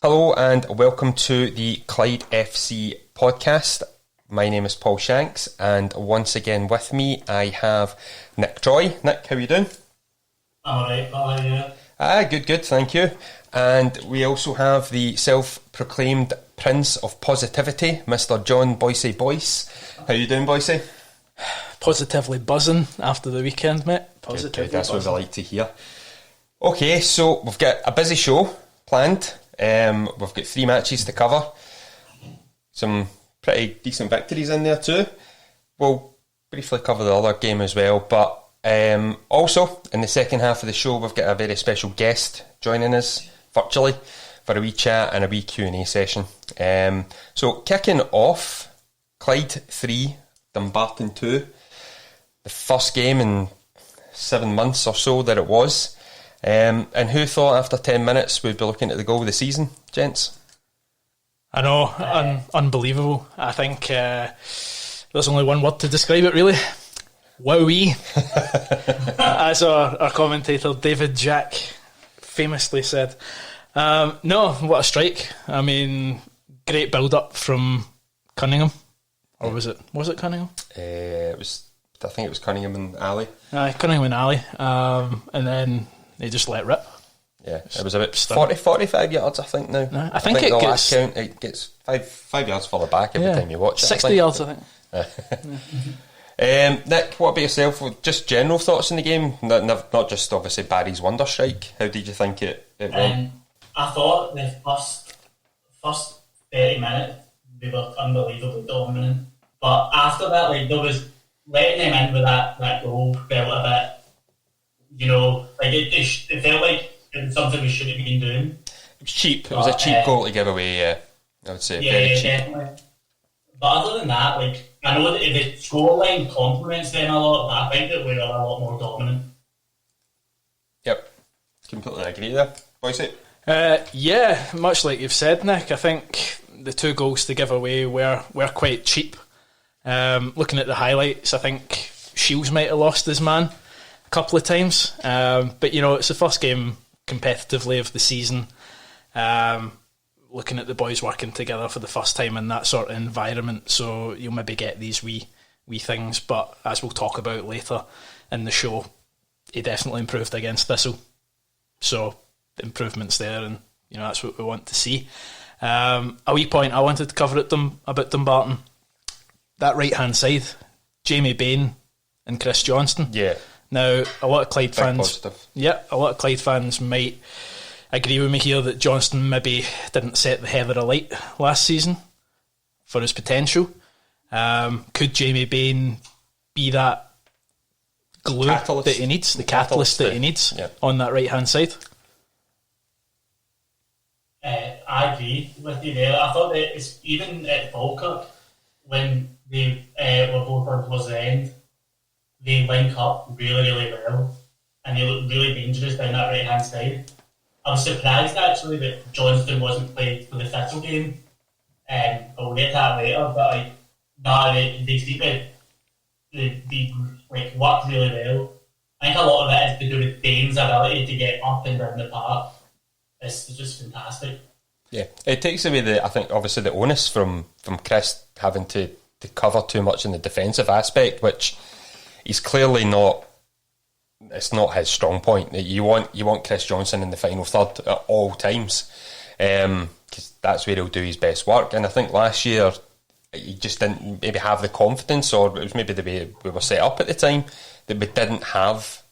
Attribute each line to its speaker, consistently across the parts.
Speaker 1: Hello and welcome to the Clyde FC Podcast. My name is Paul Shanks, and once again with me I have Nick Troy. Nick, how are you doing?
Speaker 2: Alright, Paul, how are you?
Speaker 1: Good, thank you. And we also have the self-proclaimed Prince of Positivity, Mr. John Boyce. How you doing, Boyce?
Speaker 3: Positively buzzing after the weekend, mate. Positively
Speaker 1: good. That's
Speaker 3: buzzing.
Speaker 1: what we like to hear. Okay, so we've got a busy show planned. We've got 3 matches to cover. Some pretty decent victories in there too. We'll briefly cover the other game as well, but also in the second half of the show we've got a very special guest joining us virtually for a wee chat and a wee Q&A session. So kicking off, Clyde 3, Dumbarton 2. The first game in 7 months or so that it was. And who thought after 10 minutes we'd be looking at the goal of the season, gents?
Speaker 3: I know, unbelievable. I think there's only one word to describe it, really. Wowee. As our commentator David Jack famously said. No, what a strike. I mean, great build-up from Cunningham. Or was it Cunningham?
Speaker 1: I think it was Cunningham and Ali.
Speaker 3: Cunningham and Ali. And then they just let rip.
Speaker 1: Yeah, it was about 45 yards, I think, now.
Speaker 3: No, I think it
Speaker 1: the
Speaker 3: gets...
Speaker 1: last count, it gets 5 yards further back every time you watch it.
Speaker 3: 60 yards, I think.
Speaker 1: Nick, what about yourself? Just general thoughts on the game? Not just, obviously, Barry's wonder strike. How did you think it went?
Speaker 2: I thought the first 30 minutes they were unbelievably dominant. But after that, there was letting them in with that goal felt a bit, it felt like it was something we shouldn't have been doing.
Speaker 1: It was cheap. It was a cheap goal to give away, I would say.
Speaker 2: Yeah,
Speaker 1: very cheap.
Speaker 2: Definitely. But other than that, I know that the scoreline complements them a lot, but I think that we were a lot more dominant.
Speaker 1: Yep. Completely agree there. Boyce?
Speaker 3: Yeah, much like you've said, Nick, I think the 2 goals to give away were quite cheap. Looking at the highlights, I think Shields might have lost his man a couple of times. But, it's the first game competitively of the season. Looking at the boys working together for the first time in that sort of environment, so you'll maybe get these wee things. But as we'll talk about later in the show, he definitely improved against Thistle. So improvements there, and that's what we want to see. A wee point I wanted to cover about Dumbarton. That right hand side, Jamie Bain and Chris Johnston.
Speaker 1: Yeah.
Speaker 3: Now a lot of Clyde
Speaker 1: Big
Speaker 3: fans,
Speaker 1: positive.
Speaker 3: yeah, a lot of Clyde fans might agree with me here that Johnston maybe didn't set the heather alight last season for his potential. Could Jamie Bain be that glue
Speaker 1: Catalyst.
Speaker 3: that he needs, the catalyst that he needs on that right hand side?
Speaker 2: I agree with you there. I thought that it's, even at Falkirk, when they were both on towards the end, they link up really, really well, and they look really dangerous down that right hand side. I was surprised actually that Johnston wasn't played for the Thistle game. But we'll get to that later. But they worked really well. I think a lot of it is to do with Bain's ability to get up and down the park. It's just fantastic.
Speaker 1: Yeah, it takes away obviously the onus from Chris having to cover too much in the defensive aspect, which he's clearly not. It's not his strong point. You want Chris Johnson in the final third at all times, because that's where he'll do his best work. And I think last year he just didn't maybe have the confidence, or it was maybe the way we were set up at the time, that we didn't have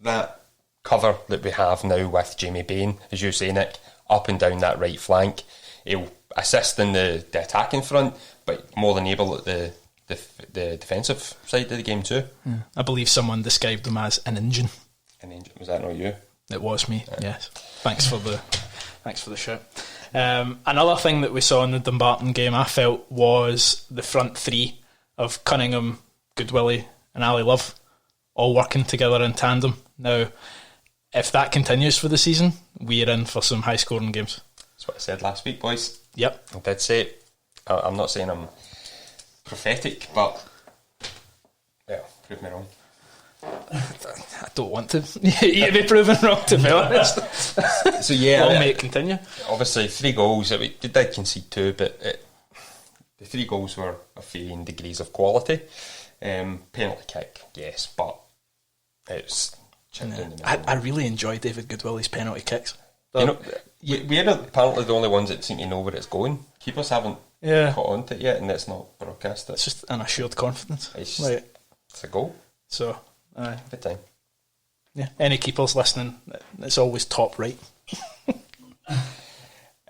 Speaker 1: that cover that we have now with Jamie Bain, as you say, Nick, up and down that right flank. He'll assist in the attacking front, but more than able at the defensive side of the game too.
Speaker 3: Yeah. I believe someone described him as an engine.
Speaker 1: An engine? Was that not you?
Speaker 3: It was me. Yes. Thanks for the shout. Another thing that we saw in the Dumbarton game, I felt, was the front 3 of Cunningham, Goodwillie, and Ali Love all working together in tandem. Now, if that continues for the season, we are in for some high scoring games.
Speaker 1: That's what I said last week, boys.
Speaker 3: Yep.
Speaker 1: I did say it. I'm not saying I'm prophetic, but prove me wrong.
Speaker 3: I don't want to be proven wrong, to be honest.
Speaker 1: So yeah,
Speaker 3: long may it continue.
Speaker 1: Obviously 3 goals. We did concede 2, but the 3 goals were of varying degrees of quality. Penalty kick, yes, but it's chipped in the middle.
Speaker 3: I really enjoy David Goodwilly's penalty kicks.
Speaker 1: You know, we're apparently the only ones that seem to know where it's going. Keepers haven't caught on to it yet, and it's not broadcast.
Speaker 3: It's just an assured confidence.
Speaker 1: It's a goal.
Speaker 3: So,
Speaker 1: every time.
Speaker 3: Yeah, any keepers listening, it's always top right.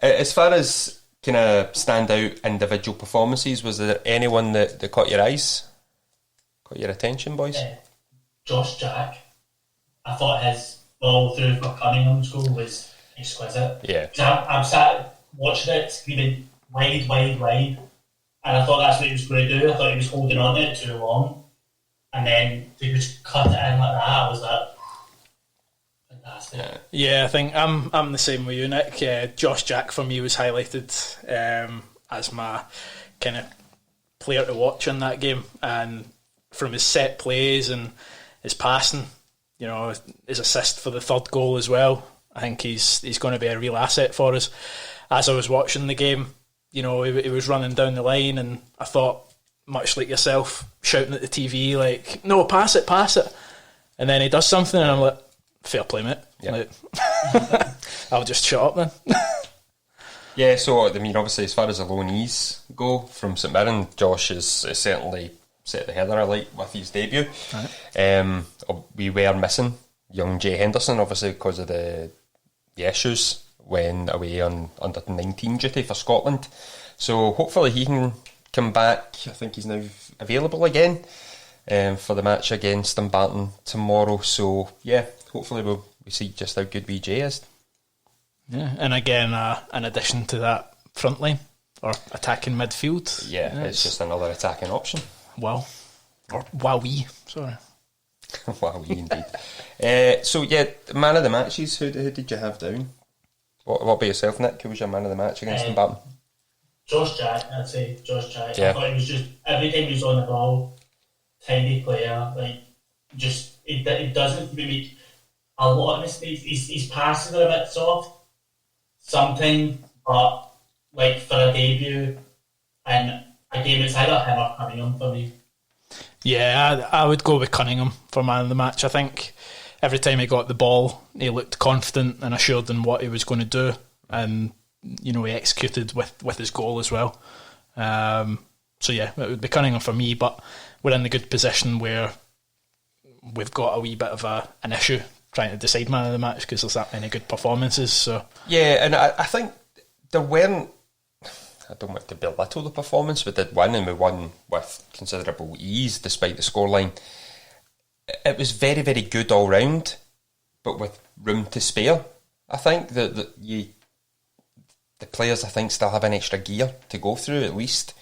Speaker 1: As far as kind of standout individual performances, was there anyone that caught your eyes? Caught your attention, boys?
Speaker 2: Josh Jack. I thought his ball through for Cunningham's goal was exquisite.
Speaker 1: Yeah.
Speaker 2: I'm sat watching it, screaming wide, and I thought that's what he was going to do. I thought he was holding on to it too long, and then to just cut it in like that, I was like, fantastic.
Speaker 3: Yeah, I think I'm the same with you, Nick. Josh Jack for me was highlighted as my kind of player to watch in that game, and from his set plays and his passing, you know, his assist for the 3rd goal as well. I think he's going to be a real asset for us. As I was watching the game, you know, he was running down the line, and I thought, much like yourself, shouting at the TV like, "No, pass it," and then he does something, and I'm like, "Fair play, mate."
Speaker 1: Yep.
Speaker 3: Like, I'll just shut up then.
Speaker 1: Yeah, so I mean, obviously, as far as the loanees go from St Mirren, Josh is certainly set the header alight with his debut. Right. We were missing young Jay Henderson, obviously, because of the issues when away on under 19 duty for Scotland. So hopefully he can come back. I think he's now available again for the match against Dumbarton tomorrow. So yeah, hopefully we see just how good Jay is.
Speaker 3: Yeah, and again, in addition to that front line or attacking midfield.
Speaker 1: Yeah, it's just another attacking option.
Speaker 3: Wow. Or wowee, sorry.
Speaker 1: Wowee indeed. So yeah, man of the matches, who did you have down? What about yourself, Nick? Who was your man of the match against Dumbarton?
Speaker 2: Josh Jack, I'd say Josh Jack.
Speaker 1: Yeah.
Speaker 2: I thought he was just, every time he was on the ball, tidy player, like, just, he doesn't make a lot of mistakes. His passes are a bit soft sometimes, but like for a debut and a game, it's either him or Cunningham for me.
Speaker 3: Yeah, I would go with Cunningham for man of the match. I think every time he got the ball, he looked confident and assured in what he was going to do, and you know, he executed with his goal as well. So yeah, it would be Cunningham for me, but we're in the good position where we've got a wee bit of an issue trying to decide man of the match because there's that many good performances. So
Speaker 1: yeah, and I think there weren't, I don't want to belittle the performance, we did win, and we won with considerable ease despite the scoreline. It was very, very good all round, but with room to spare. I think that the players, I think, still have an extra gear to go through at least.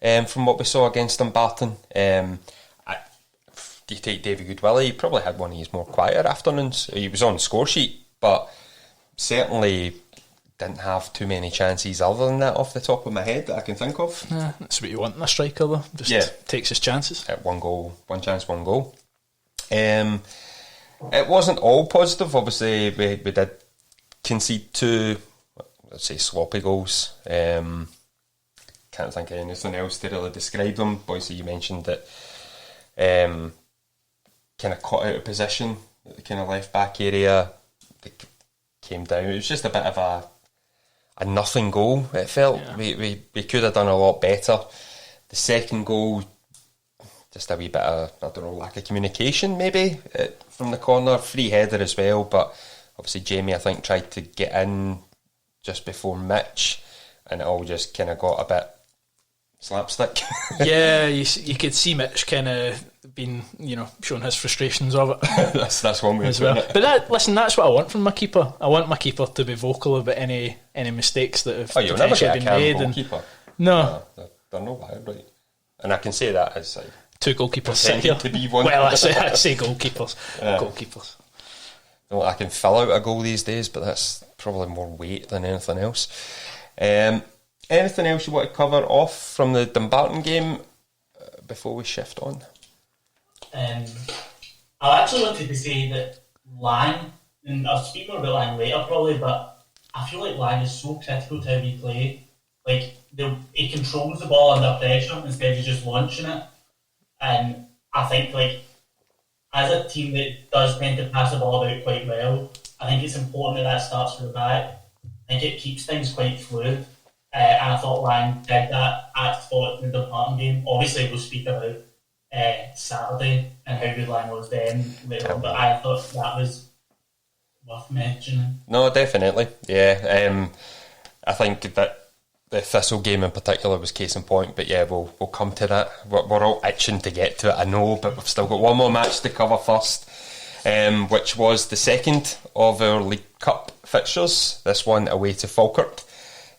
Speaker 1: From what we saw against Dumbarton, do you take David Goodwillie? He probably had one of his more quieter afternoons. He was on the score sheet, but certainly didn't have too many chances other than that off the top of my head that I can think of.
Speaker 3: That's what you want in a striker, though. Just takes his chances.
Speaker 1: At one goal, one chance, one goal. It wasn't all positive. Obviously, we did concede 2, let's say, sloppy goals. Can't think of anything else to really describe them. Boise, you mentioned that kind of caught out of position at the kind of left back area. They came down. It was just a bit of a nothing goal, it felt. Yeah. We could have done a lot better. The second goal, just a wee bit of, I don't know, lack of communication maybe from the corner. Free header as well, but obviously Jamie, I think, tried to get in just before Mitch, and it all just kind of got a bit slapstick.
Speaker 3: Yeah, you could see Mitch kind of been, you know, showing his frustrations of it.
Speaker 1: that's one way as well.
Speaker 3: But that's what I want from my keeper. I want my keeper to be vocal about any mistakes that have potentially been made.
Speaker 1: Goalkeeper.
Speaker 3: No,
Speaker 1: they're no bad, right? And I can say that as like
Speaker 3: 2 goalkeepers sit here.
Speaker 1: To be one.
Speaker 3: Well, I say goalkeepers. Goalkeepers.
Speaker 1: Well, I can fill out a goal these days, but that's probably more weight than anything else. Anything else you want to cover off from the Dumbarton game before we shift on?
Speaker 2: I actually wanted to say that Lang, and I'll speak more about Lang later probably, but I feel like Lang is so critical to how we play. Like, he controls the ball under pressure instead of just launching it. And I think, like, as a team that does tend to pass the ball about quite well, I think it's important that starts from the back. I think it keeps things quite fluid. And I thought Lang did that at the Dumbarton game. Obviously, we'll speak about Saturday and how good Lang was then later on, but I thought that was worth mentioning.
Speaker 1: No, definitely. Yeah. I think that the Thistle game in particular was case in point, but yeah, we'll come to that. We're all itching to get to it, I know, but we've still got one more match to cover first, which was the second of our League Cup fixtures, this one away to Falkirk,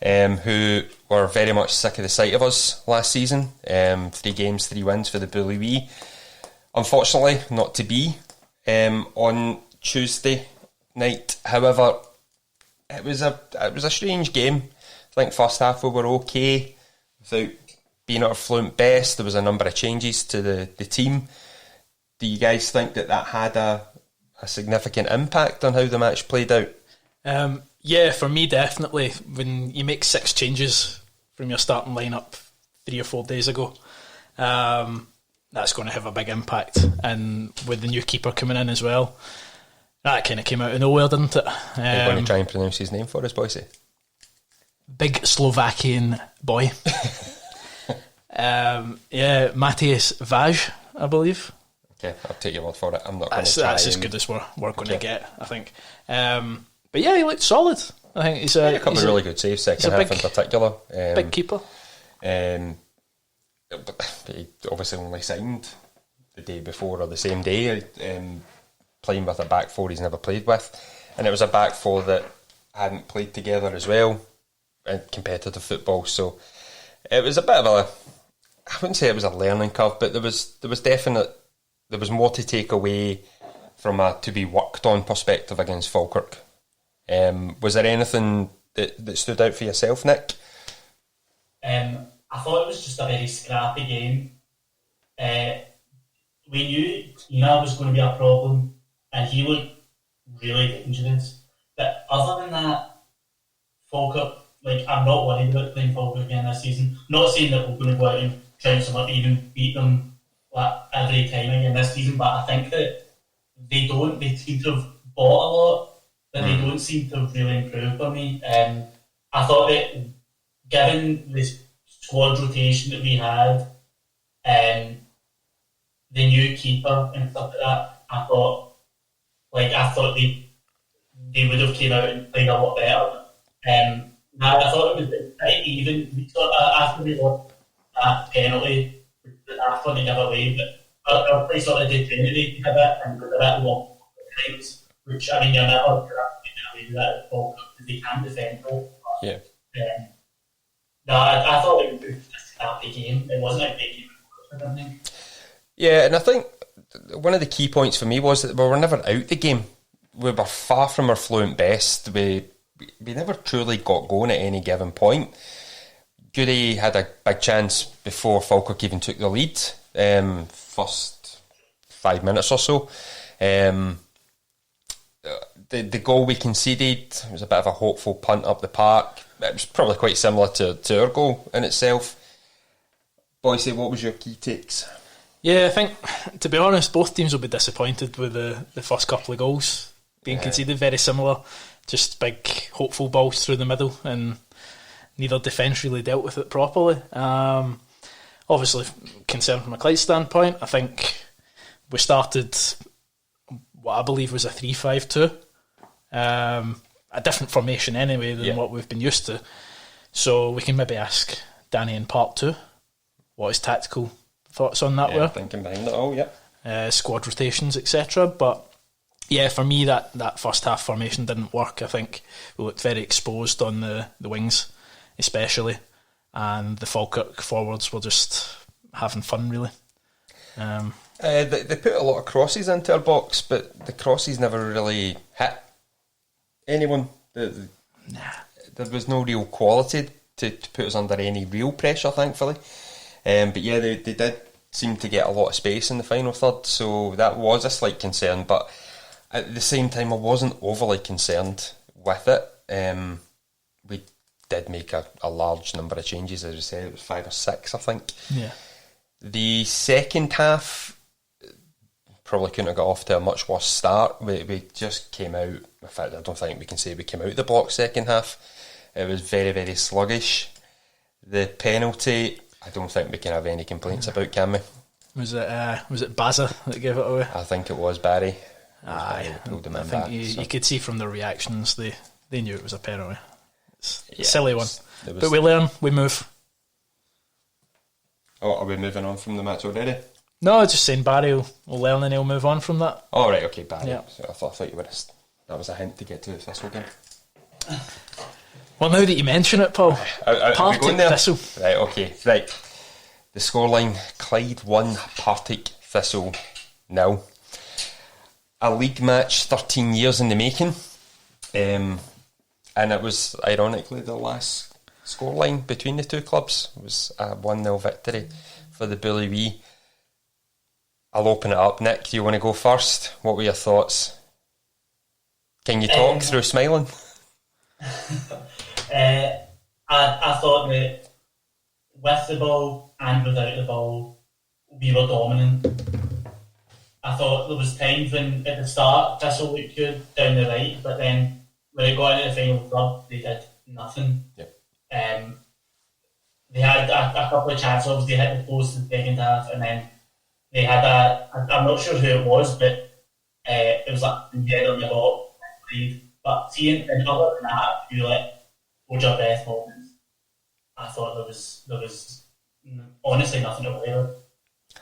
Speaker 1: who were very much sick of the sight of us last season. 3 games, 3 wins for the Bully Wee. Unfortunately, not to be on Tuesday night. However, it was a strange game. I think first half we were okay without being at our fluent best. There was a number of changes to the team. Do you guys think that had a significant impact on how the match played out?
Speaker 3: Yeah, for me definitely. When you make 6 changes from your starting lineup 3 or 4 days ago, that's going to have a big impact. And with the new keeper coming in as well, that kind of came out of nowhere, didn't it?
Speaker 1: You're going to try and pronounce his name for us, Boise?
Speaker 3: Big Slovakian boy. Matthias Vaj, I believe.
Speaker 1: Okay, I'll take your word for it. I'm not going to try.
Speaker 3: That's as good as we're going to get, I think. But yeah, he looked solid. I think he's
Speaker 1: a couple of really good saves, second half in particular.
Speaker 3: Big keeper.
Speaker 1: But he obviously only signed the day before or the same day, playing with a back four he's never played with, and it was a back four that hadn't played together as well in competitive football. So it was a bit of I wouldn't say it was a learning curve, but there was more to take away from a to be worked on perspective against Falkirk. Was there anything that stood out for yourself, Nick?
Speaker 2: I thought it was just a very scrappy game. We knew Ina was going to be a problem, and he looked really dangerous. But other than that, Falkirk, I'm not worried about playing Falkirk again this season. Not saying that we're going to go out and trounce them up, even beat them every time again this season, but I think that they seem to have bought a lot, but they don't seem to have really improved for me. I thought that given this squad rotation that we had, the new keeper and stuff like that, I thought they would have came out and played a lot better. I thought it was pretty even. We sort of, after we lost that penalty, after they gave away, but our play sort of deteriorated a bit and was a bit long at times, which, I mean, you're never going to get away with that at all because they can defend well.
Speaker 1: Yeah.
Speaker 2: I thought it was a scrappy game. It wasn't a big game, I don't think.
Speaker 1: Yeah, and I think one of the key points for me was that we were never out the game. We were far from our fluent best. We never truly got going at any given point. Goody had a big chance before Falkirk even took the lead, first 5 minutes or so. The goal we conceded was a bit of a hopeful punt up the park. It was probably quite similar to our goal in itself. Boise, what was your key takes?
Speaker 3: Yeah, I think, to be honest, both teams will be disappointed with the first couple of goals being conceded. Very similar, just big hopeful balls through the middle, and neither defence really dealt with it properly. Obviously, concerned from a Clyde standpoint, I think we started what I believe was a 3-5-2, a different formation anyway than what we've been used to. So we can maybe ask Danny in part 2 what his tactical thoughts on that were.
Speaker 1: Thinking behind it all,
Speaker 3: squad rotations, etc. But yeah, for me, that first half formation didn't work. I think we looked very exposed on the wings, especially, and the Falkirk forwards were just having fun, really.
Speaker 1: They put a lot of crosses into our box, but the crosses never really hit anyone. There was no real quality to put us under any real pressure, thankfully. But yeah, they did seemed to get a lot of space in the final third, so that was a slight concern, but at the same time I wasn't overly concerned with it. We did make a large number of changes, as I said, it was 5 or 6 I think.
Speaker 3: Yeah.
Speaker 1: The second half probably couldn't have got off to a much worse start. We just came out, in fact I don't think we can say we came out the block second half. It was very, very sluggish. The penalty, I don't think we can have any complaints about, can we?
Speaker 3: Was it Baza that gave it away?
Speaker 1: I think it was Barry.
Speaker 3: Aye,
Speaker 1: Pulled him
Speaker 3: I
Speaker 1: in
Speaker 3: think
Speaker 1: back,
Speaker 3: you could see from their reactions they knew it was a penalty. It's a
Speaker 1: Yeah,
Speaker 3: silly one.
Speaker 1: it was-
Speaker 3: But we learn, we move.
Speaker 1: Oh, are we moving on from the match already?
Speaker 3: No, just saying Barry will learn and he'll move on from that.
Speaker 1: Oh, right, okay, Barry.
Speaker 3: Yeah.
Speaker 1: So I thought you were that was a hint to get to the Thistle game.
Speaker 3: Well, now that you mention it, Paul,
Speaker 1: Are we
Speaker 3: Partick
Speaker 1: going there?
Speaker 3: Thistle.
Speaker 1: Right, okay, right. The scoreline, Clyde 1, Partick Thistle 0. A league match 13 years in the making. And it was, ironically, the last scoreline between the two clubs. It was a 1-0 victory for the Bully Wee. I'll open it up. Nick, do you want to go first? What were your thoughts? Can you talk through smiling?
Speaker 2: I thought that with the ball and without the ball, we were dominant. I thought there was times when at the start Thistle looked good down the right, but then when it got into the final third, they did nothing.
Speaker 1: Yep.
Speaker 2: They had a couple of chances. Obviously, they hit the post in the second half, and then they had I'm not sure who it was, but it was like dead on the ball. But seeing, and other than that, you like hold your breath moments. I thought there was honestly nothing to play with.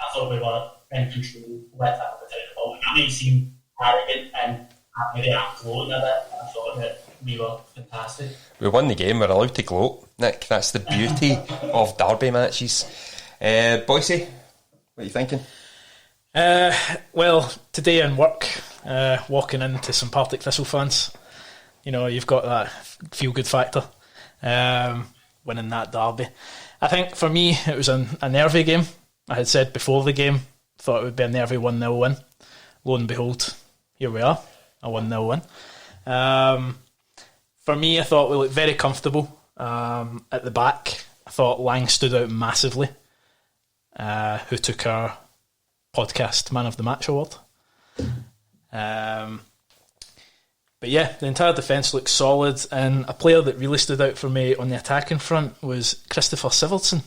Speaker 2: I thought we were in control with and without the ball. That may seem arrogant and maybe I'm gloating a bit. I thought that we were fantastic.
Speaker 1: We won the game, we're allowed to gloat, Nick. That's the beauty of derby matches. Boise, what are you thinking?
Speaker 3: Well, today in work, walking into some Partick Thistle fans, you know, you've got that feel-good factor, winning that derby. I think for me, it was a nervy game. I had said before the game, thought it would be a nervy 1-0 win. Lo and behold, here we are, a 1-0 win. For me, I thought we looked very comfortable at the back. I thought Lang stood out massively, who took our podcast Man of the Match award. But yeah, the entire defence looked solid, and a player that really stood out for me on the attacking front was Christopher Sigurdsson,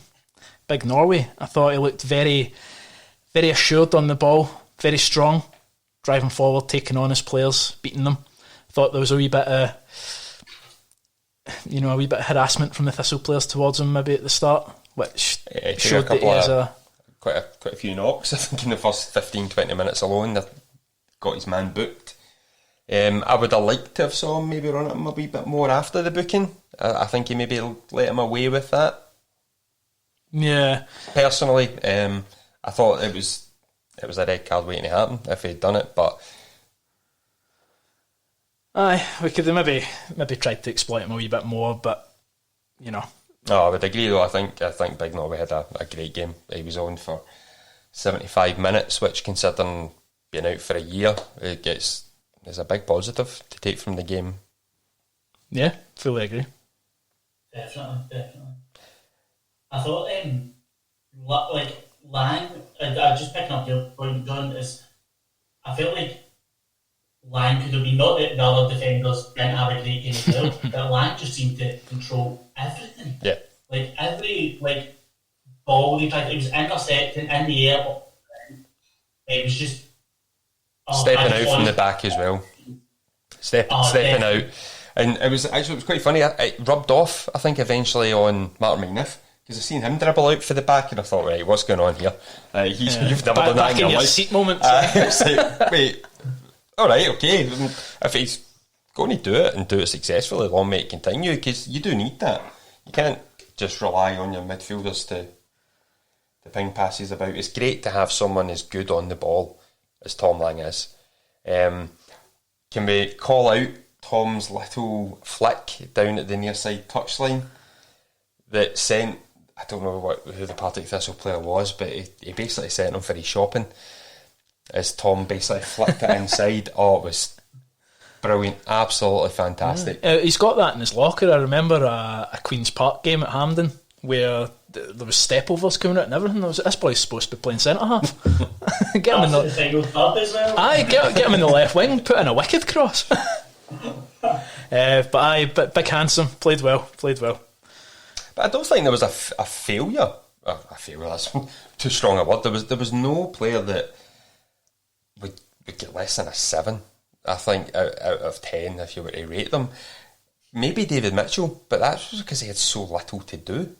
Speaker 3: big Norway. I thought he looked very, very assured on the ball, very strong, driving forward, taking on his players, beating them. Thought there was a wee bit of harassment from the Thistle players towards him maybe at the start, which showed that he is
Speaker 1: quite a few knocks. I think in the first 15-20 minutes alone, they got his man booked. I would have liked to have saw him maybe run at him a wee bit more after the booking. I think he maybe let him away with that.
Speaker 3: Yeah.
Speaker 1: Personally, I thought it was a red card waiting to happen if he'd done it, but
Speaker 3: aye, we could have maybe tried to exploit him a wee bit more, but you know.
Speaker 1: No, I would agree though. I think Big Norway had a great game. He was on for 75 minutes, which considering being out for a year, is a big positive to take from the game.
Speaker 3: Yeah, fully agree.
Speaker 2: Definitely. I thought, like Lang, I just picking up your point, John, is I feel like Lang could have been, not that the other defenders didn't have a great game as well, but Lang just seemed to control everything.
Speaker 1: Yeah.
Speaker 2: Like every ball he tried, it was intercepting in the air. It was just
Speaker 1: stepping out from the back as well. Stepping out. And it was quite funny. It rubbed off, I think, eventually on Martin McNiff, because I seen him dribble out for the back, and I thought, right, what's going on here? You've never done that in your life.
Speaker 3: Seat moment.
Speaker 1: It's like, wait, all right, okay. If he's going to do it and do it successfully, long may it continue, because you do need that. You can't just rely on your midfielders to ping passes about. It's great to have someone as good on the ball as Tom Lang is. Can we call out Tom's little flick down at the near side touchline that sent, I don't know who the Partick Thistle player was, but he basically sent him for his shopping as Tom basically flicked it inside. Oh, it was brilliant, absolutely fantastic.
Speaker 3: He's got that in his locker. I remember a Queen's Park game at Hampden where there was stepovers coming out and everything. I was like, this boy's supposed to be playing centre half. Get him in the
Speaker 2: single third as well.
Speaker 3: Aye, get him in the left wing, put in a wicked cross. But big handsome, played well.
Speaker 1: But I don't think there was a failure. A failure, that's too strong a word. There was no player that would get less than a 7, I think, out of 10 if you were to rate them. Maybe David Mitchell, but that's just because he had so little to do.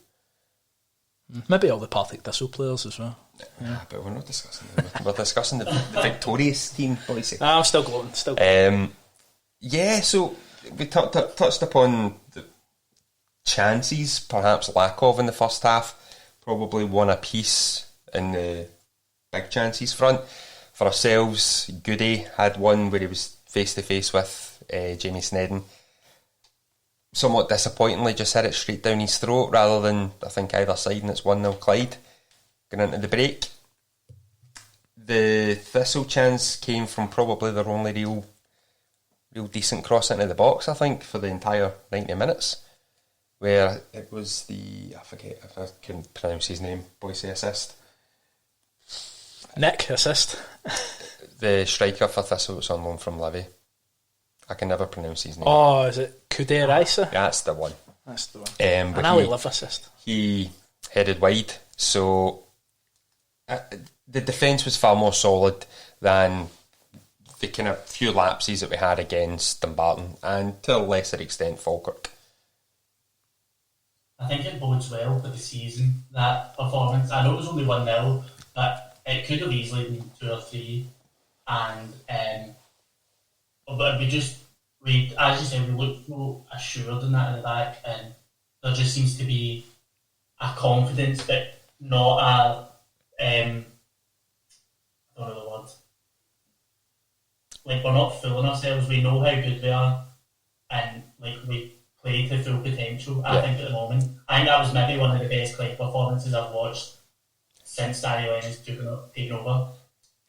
Speaker 3: Maybe all the Partick Thistle players as well.
Speaker 1: Yeah, but we're not discussing them. We're discussing the victorious team, boys.
Speaker 3: I'm still gloating.
Speaker 1: Yeah, so we touched upon the chances, perhaps lack of, in the first half. Probably one apiece in the big chances front. For ourselves, Goody had one where he was face to face with Jamie Snedden. Somewhat disappointingly, just hit it straight down his throat rather than, I think, either side, and it's 1-0 Clyde going into the break. The Thistle chance came from probably their only real decent cross into the box, I think, for the entire 90 minutes, where it was I forget if I can pronounce his name, Boise assist.
Speaker 3: Nick assist.
Speaker 1: The striker for Thistle was on loan from Livy. I can never pronounce his name.
Speaker 3: Oh, is it Kude Raisa?
Speaker 1: That's the one.
Speaker 3: An Ali Love assist.
Speaker 1: He headed wide, so the defence was far more solid than the kind of few lapses that we had against Dumbarton, and to a lesser extent Falkirk.
Speaker 2: I think it bodes well for the season, that performance. I know it was only 1-0, but it could have easily been 2 or 3, and but we as you said, we looked so assured in that in the back, and there just seems to be a confidence, but not a I don't know the word. Like, we're not fooling ourselves. We know how good we are, and like we play to full potential. I think at the moment, I think that was maybe one of the best Clyde performances I've watched since Danny Lennon's taken over.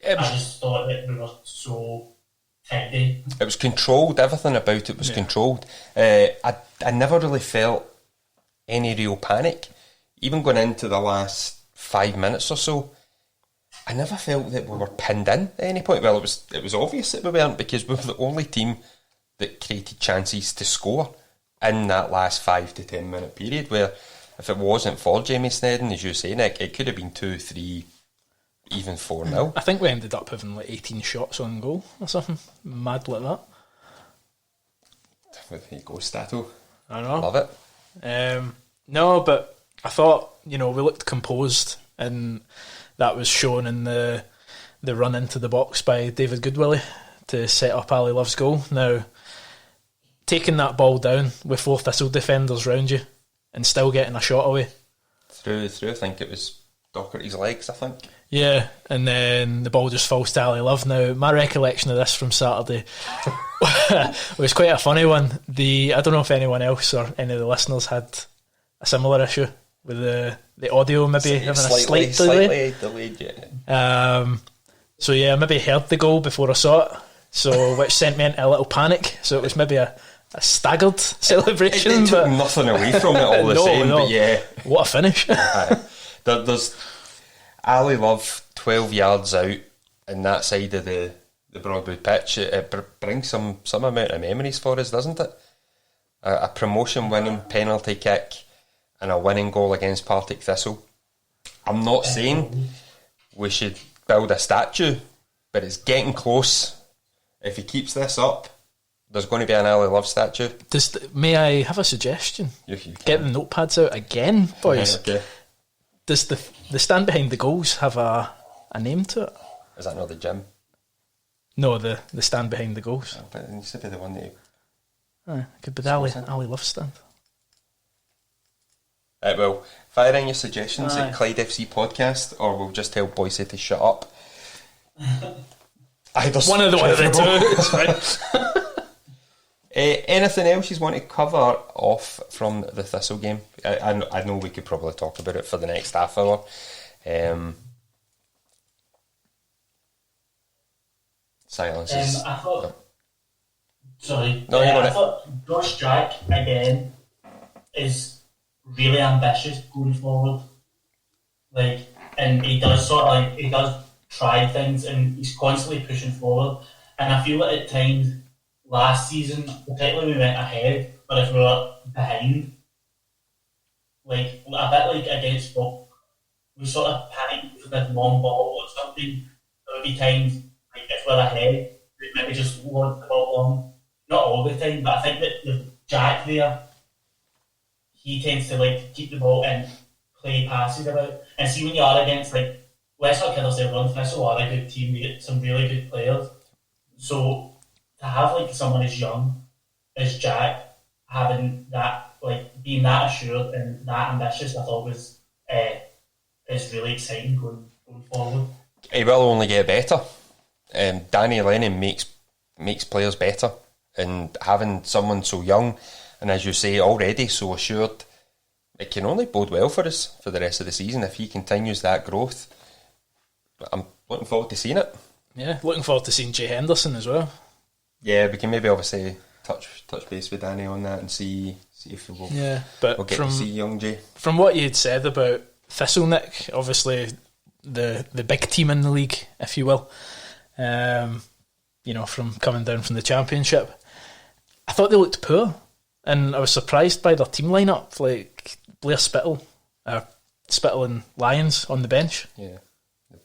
Speaker 2: I just thought that we were so tidy.
Speaker 1: It was controlled. Everything about it was controlled. I never really felt any real panic. Even going into the last 5 minutes or so, I never felt that we were pinned in at any point. Well, it was obvious that we weren't, because we were the only team that created chances to score in that last 5 to 10 minute period, where if it wasn't for Jamie Snedden, as you say, Nick, it could have been 2-3, even 4-0.
Speaker 3: I think we ended up having like 18 shots on goal or something mad like that.
Speaker 1: There you go, Stato.
Speaker 3: I know.
Speaker 1: Love it.
Speaker 3: No, but I thought, we looked composed, and that was shown in the run into the box by David Goodwillie to set up Ali Love's goal. Now, taking that ball down with 4 Thistle defenders round you and still getting a shot away. Through,
Speaker 1: I think it was Docherty's legs, I think.
Speaker 3: Yeah, and then the ball just falls to Ali Love. Now, my recollection of this from Saturday was quite a funny one. I don't know if anyone else or any of the listeners had a similar issue with the audio maybe having a slight delay.
Speaker 1: Slightly delayed, yeah.
Speaker 3: So yeah, I maybe heard the goal before I saw it, which sent me into a little panic. So it was maybe a staggered celebration.
Speaker 1: It took nothing away from it all the same, but yeah.
Speaker 3: What a finish.
Speaker 1: There's Ali Love 12 yards out in that side of the Broadwood pitch. It brings some amount of memories for us, doesn't it? A promotion winning penalty kick and a winning goal against Partick Thistle. I'm not saying we should build a statue, but it's getting close. If he keeps this up, there's going to be an Ali Love statue.
Speaker 3: May I have a suggestion?
Speaker 1: You
Speaker 3: Get the notepads out again, boys.
Speaker 1: Okay.
Speaker 3: Does the stand behind the goals have a name to it?
Speaker 1: Is that not the gym?
Speaker 3: No, the stand behind the goals.
Speaker 1: But it needs to be the one that you...
Speaker 3: It could be the Ali Love stand.
Speaker 1: Well, fire in your suggestions at Clyde FC Podcast, or we'll just tell Boise to shut up.
Speaker 3: One of the two.
Speaker 1: Anything else you want to cover off from the Thistle game? I know we could probably talk about it for the next half hour. Silence.
Speaker 2: I thought. Sorry.
Speaker 1: No,
Speaker 2: I thought Josh Jack again is really ambitious going forward. And he does try things, and he's constantly pushing forward. And I feel like at times last season, particularly when we went ahead, but if we were behind, a bit like against Stoke, we sort of panicked with a long ball or something. There would be times if we're ahead, we'd maybe just want the ball long. Not all the time, but I think that with Jack there, he tends to keep the ball and play passes about. And see, when you are against let's not kid ourselves, Thistle are a good team. They get some really good players. So to have someone as young as Jack having that being that assured and that ambitious, I thought was is really exciting going forward.
Speaker 1: He will only get better. Danny Lennon makes players better, and having someone so young and, as you say, already so assured, it can only bode well for us for the rest of the season if he continues that growth. I'm looking forward to seeing it.
Speaker 3: Yeah, looking forward to seeing Jay Henderson as well.
Speaker 1: Yeah, we can maybe obviously touch base with Danny on that and see if we'll get to see young Jay. From
Speaker 3: what you had said about Thistle, Nick, obviously the big team in the league, if you will, from coming down from the Championship, I thought they looked poor, and I was surprised by their team lineup, Blair Spittle and Lyons on the bench.
Speaker 1: Yeah,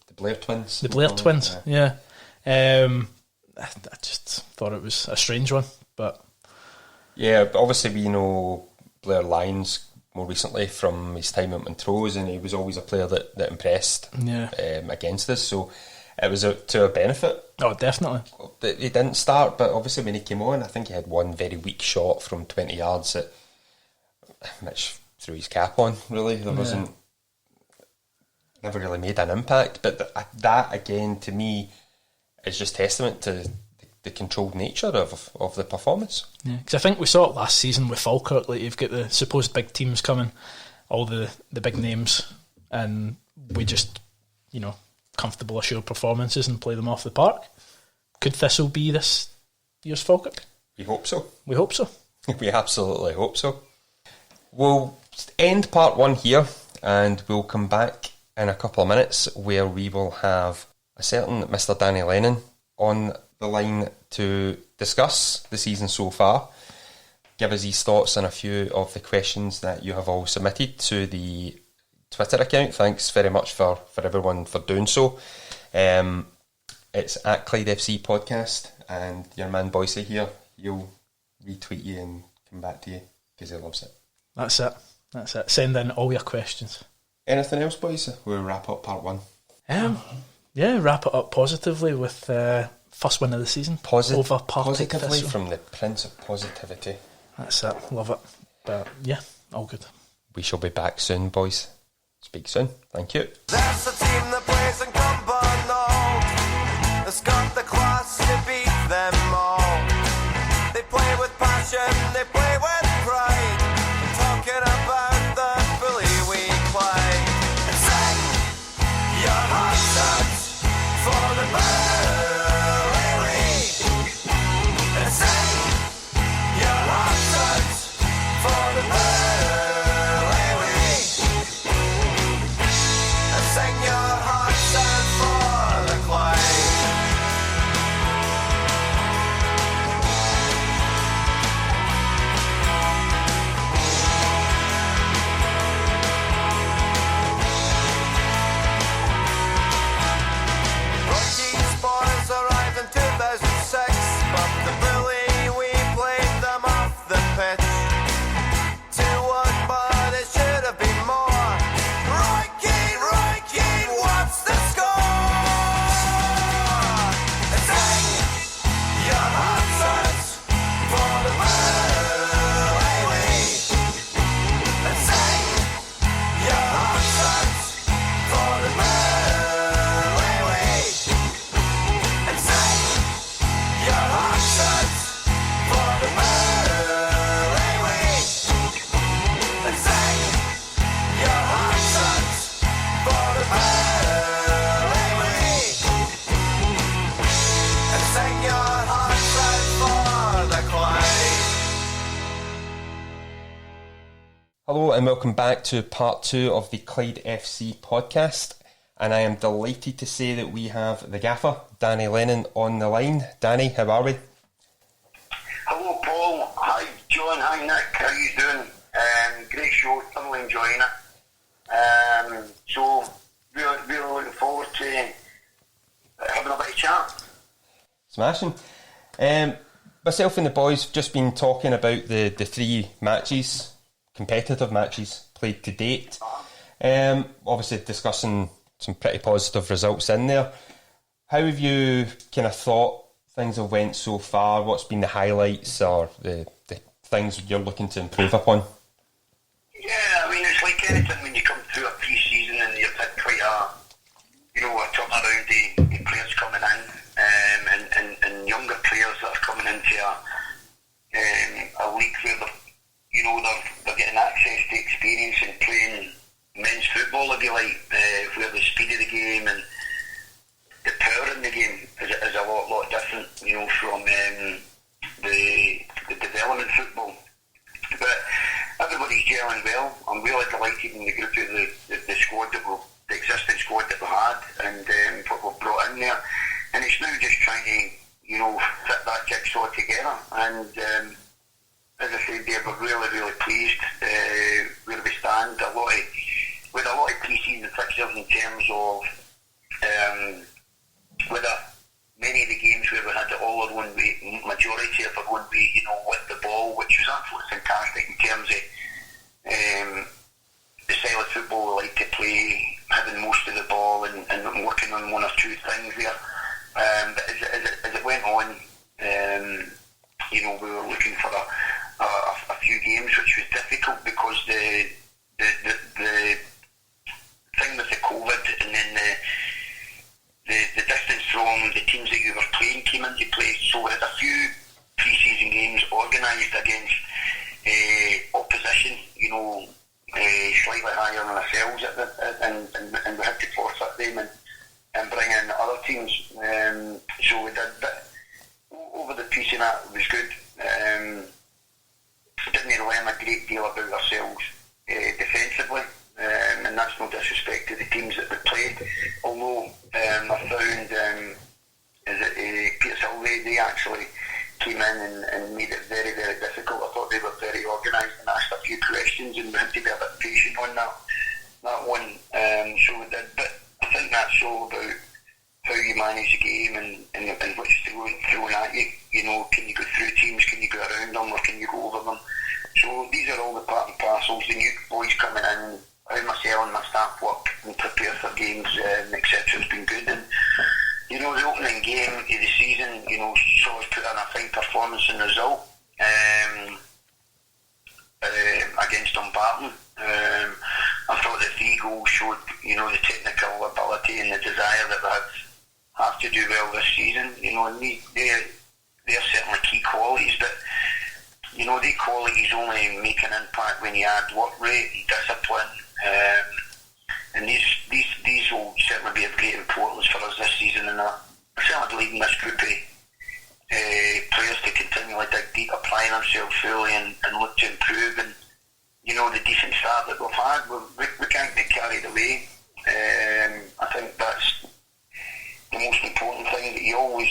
Speaker 1: the Blair twins.
Speaker 3: The Blair twins, yeah. I just thought it was a strange one, but
Speaker 1: yeah, but obviously we know Blair Lyons more recently from his time at Montrose, and he was always a player that impressed against us, so it was to our benefit.
Speaker 3: Oh, definitely.
Speaker 1: He didn't start, but obviously when he came on, I think he had one very weak shot from 20 yards which threw his cap on, really. There wasn't... Never really made an impact, but that again, to me, is just testament to the controlled nature of the performance.
Speaker 3: Yeah, because I think we saw it last season with Falkirk. You've got the supposed big teams coming, all the big names, and we just, comfortable, assured performances and play them off the park. Could Thistle be this year's Falkirk?
Speaker 1: We hope so.
Speaker 3: We hope so.
Speaker 1: We absolutely hope so. We'll end part one here, and we'll come back in a couple of minutes where we will have a certain Mr. Danny Lennon on the line to discuss the season so far, give us his thoughts on a few of the questions that you have all submitted to the Twitter account. Thanks very much for everyone for doing so. It's at Clyde FC Podcast, and your man Boycey here, he'll retweet you and come back to you because he loves it.
Speaker 3: That's it. Send in all your questions.
Speaker 1: Anything else, boys? We'll wrap up part one.
Speaker 3: Wrap it up positively with first win of the season over Partick
Speaker 1: positively
Speaker 3: Thistle.
Speaker 1: From the Prince of Positivity.
Speaker 3: That's it. Love it. But yeah, all good.
Speaker 1: We shall be back soon, boys. Speak soon. Thank you.
Speaker 4: That's the team that plays in Cumbernauld. It's got the class to beat them all. They play with passion, they play with pride. Talking about the bully we play. And sing your hearts out for the bully league. And sing your hearts out for the bully league. And sing your hearts out for the Clyde.
Speaker 1: and welcome back to part 2 of the Clyde FC podcast. And I am delighted to say that we have the gaffer, Danny Lennon, on the line. Danny, how are we?
Speaker 5: Hello, Paul. Hi, John. Hi, Nick. How you doing? Great show. Thoroughly enjoying it. So, really looking forward to having a bit of chat.
Speaker 1: Smashing. Myself and the boys have just been talking about the 3 matches, competitive matches played to date. Obviously discussing some pretty positive results in there. How have you kind of thought things have went so far? What's been the highlights or the things you're looking to improve upon?
Speaker 5: Yeah, I mean, it's like anything when you come through a pre-season and you've had quite a turnaround the players coming in, and younger players that are coming into a league where they're getting access to experience and playing men's football, if you like, where the speed of the game and the power in the game is a lot different, from the development football. But everybody's gelling well. I'm really delighted in the group of the squad the existing squad that we had, and what we've brought in there. And it's now just trying to, fit that jigsaw together. And as I said there, we're really pleased where we stand. With a lot of pre-season fixtures in terms of whether many of the games where we had it all our own way, majority of our own way, with the ball, which was absolutely fantastic in terms of the style of football we like to play, having most of the ball and working on one or two things there. But as it went on, we were looking for a few games, which was difficult because the thing with the COVID and then the distance from the teams that you were playing came into play. So we had a few pre-season games organised against opposition, slightly higher than ourselves, and we had to forfeit them and bring in other teams. So we did, but over the piece of that, it was good. Didn't learn a great deal about ourselves defensively, and that's no disrespect to the teams that we played. Although I found Peter Sylvie, they actually came in and made it very difficult. I thought they were very organised and asked a few questions, and we had to be a bit patient on that one. So we did, but I think that's all about how you manage the game and what's thrown at you. Can you go through teams? Can you go around them, or can you go over them? So these are all the part and parcels. The new boys coming in, how myself and my staff work and prepare for games, etc. has been good. And the opening game of the season, saw us put in a fine performance and result against Dumbarton. I thought the 3 goals showed, the technical ability and the desire that we have to do well this season. And they're certainly key qualities, but the qualities only make an impact when you add work rate and discipline. And these will certainly be of great importance for us this season, and I certainly believe in this group of players to continually dig deep, applying themselves fully and look to improve. And the decent start that we've had, we can't get carried away. I think that's the most important thing, that you always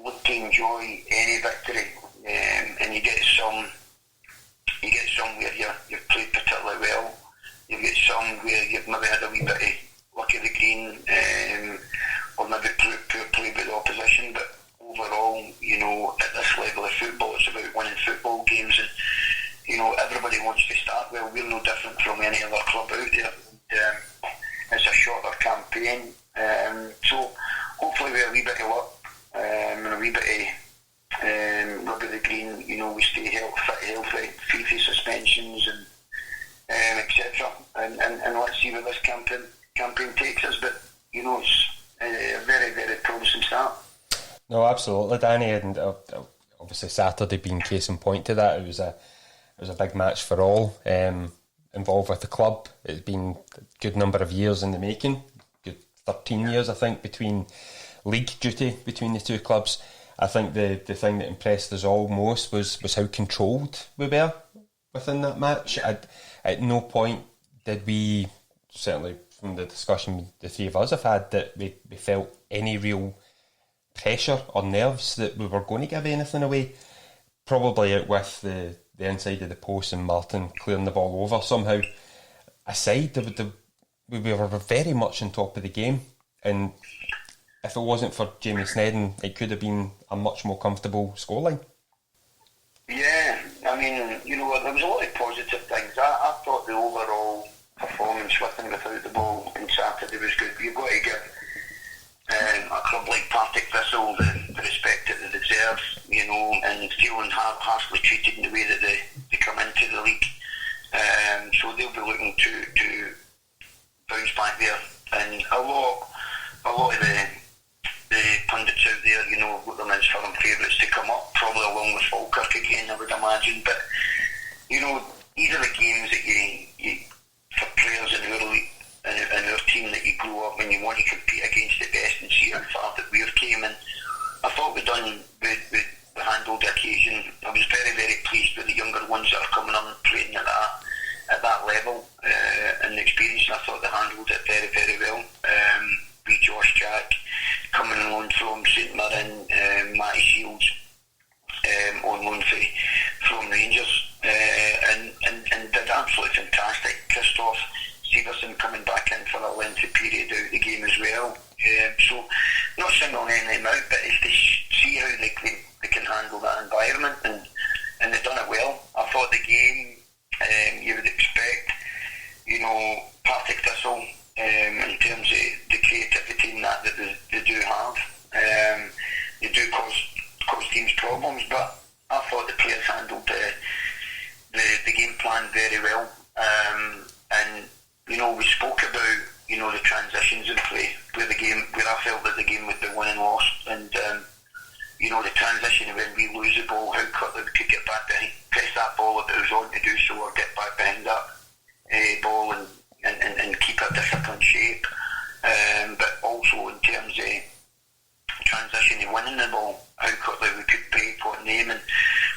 Speaker 5: look to enjoy any victory, and you get some where you've played particularly well. You get some where you've maybe had a wee bit of luck of the green, or maybe poor play by the opposition. But overall, at this level of football, it's about winning football games, and everybody wants to start well. We're no different from any other club out there. It's a shorter campaign, so hopefully with a wee bit of luck and a wee bit of rub of the green, we stay healthy, free from suspensions and etc. And let's see where this campaign takes us. But it's a very promising start.
Speaker 1: No, absolutely, Danny, and obviously Saturday being case in point to that. It was a big match for all involved with the club. It's been a good number of years in the making, good 13 years I think, between league duty between the two clubs. I think the thing that impressed us all most was how controlled we were within that match. at no point did we, certainly from the discussion the three of us have had, that we felt any real pressure or nerves that we were going to give anything away. Probably out with the inside of the post and Martin clearing the ball over somehow. Aside, we were very much on top of the game, and if it wasn't for Jamie Snedden, it could have been a much more comfortable scoreline.
Speaker 5: Yeah, I mean, you know, there was a lot of positive things. I thought the overall performance with and without the ball on Saturday was good. You've got to give a club like Partick Thistle the respect that they deserve, you know, and feeling harshly treated in the way that they come into the league. So they'll be looking to bounce back there. And a lot of the pundits out there, you know, got them as firm favourites to come up, probably along with Falkirk again, I would imagine. But, you know, these are the games that you for players in our team, that you grow up and you want to compete against the best, and see how far that we've came. And I thought we handled the occasion. I was very, very pleased with the younger ones that are coming on and playing at that level and the experience. And I thought they handled it very, very well. Josh Jack coming on from St Mirren, Matty Shields on loan from Rangers, and did absolutely fantastic. Christoph Severson coming back in for a lengthy period out of the game as well. So not singling anything out, but it's to see how they can handle that environment, and they've done it well. I thought the game, you would expect, you know, Partick Thistle, in terms of the creativity and that they do have, they do cause teams problems, but I thought the players handled the game plan very well, and you know, we spoke about, you know, the transitions in play where I felt that the game would be won and lost, and you know, the transition when we lose the ball, how quickly we could get back behind, press that ball if it was on to do so, or get back behind that ball and keep a disciplined shape, but also in terms of transition and winning the ball, how quickly we could play for name. And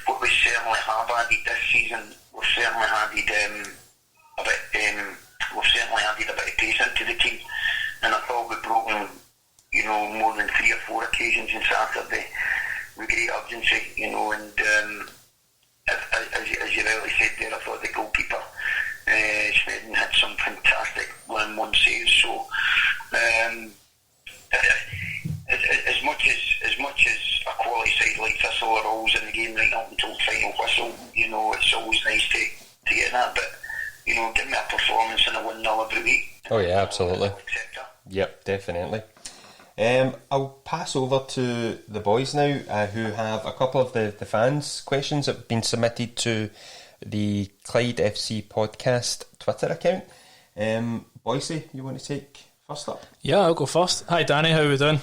Speaker 5: what we certainly have added this season, we've certainly added a bit of pace into the team, and I thought we've broken, you know, more than 3 or 4 occasions on Saturday with great urgency, you know, and as you rightly said there, I thought the goalkeeper Snedden had some fantastic 1-1 saves. So as much as a quality side like Thistle are always in the game right up until final whistle, you know, it's always nice to get that. But you know, give me a performance and a 1-0 every week.
Speaker 1: Oh yeah, absolutely. Yep, definitely. I'll pass over to the boys now, who have a couple of the fans' questions that have been submitted to the Clyde FC Podcast Twitter account. Boise, you want to take first up?
Speaker 3: Yeah, I'll go first. Hi Danny, how are we doing?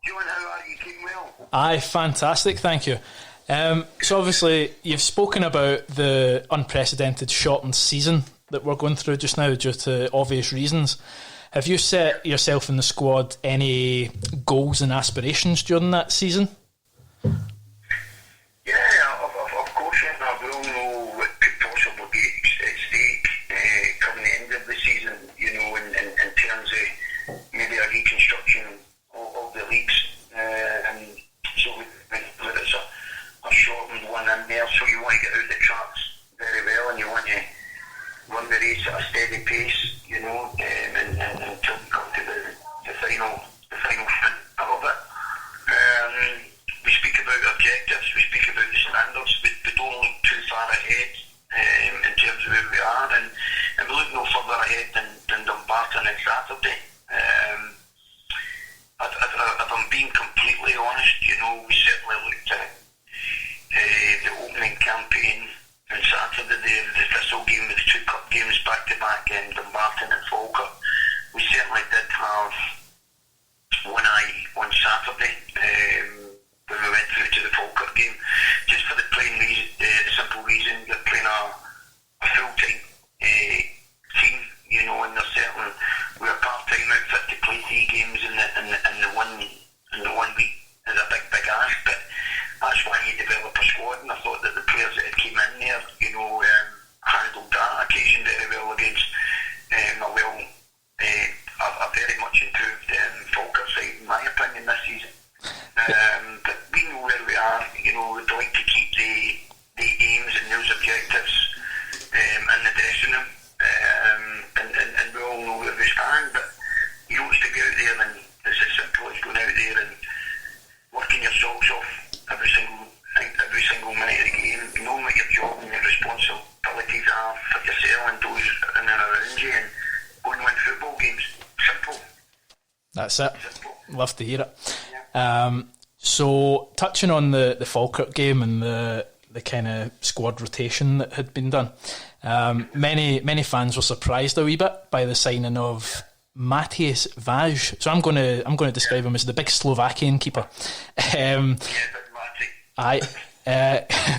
Speaker 5: John, how are you? Keeping well?
Speaker 3: Aye, fantastic, thank you. So obviously you've spoken about the unprecedented shortened season that we're going through just now due to obvious reasons. Have you set yourself in the squad any goals and aspirations during that season?
Speaker 5: Yeah, of course, we all know what could possibly be at stake come the end of the season, you know, in terms of maybe a reconstruction of the leagues. And so whether it's a shortened one in there, so you want to get out the tracks very well, and you want to run the race at a steady pace, you know, and until you come to the final sprint of it. We speak about objectives, we speak about the standards, we don't look too far ahead in terms of where we are, and we look no further ahead than Dumbarton on Saturday. If I'm being completely honest, you know, we certainly looked at the opening campaign on Saturday, the Thistle game with the 2 cup games back to back in Dumbarton and Falkirk. We certainly did have one eye on Saturday when we went through to the Falkirk game, just for the simple reason you're playing a full-time team, you know, and we're a part-time outfit to play 3 games in the one week is a big ask, but that's why you develop a squad, and I thought that the players that had came in there, you know, handled that occasion very
Speaker 3: That's it. Love to hear it. So, touching on the Falkirk game and the kind of squad rotation that had been done, many fans were surprised a wee bit by the signing of Matthias Vaj. So I'm going to describe him as the big Slovakian keeper.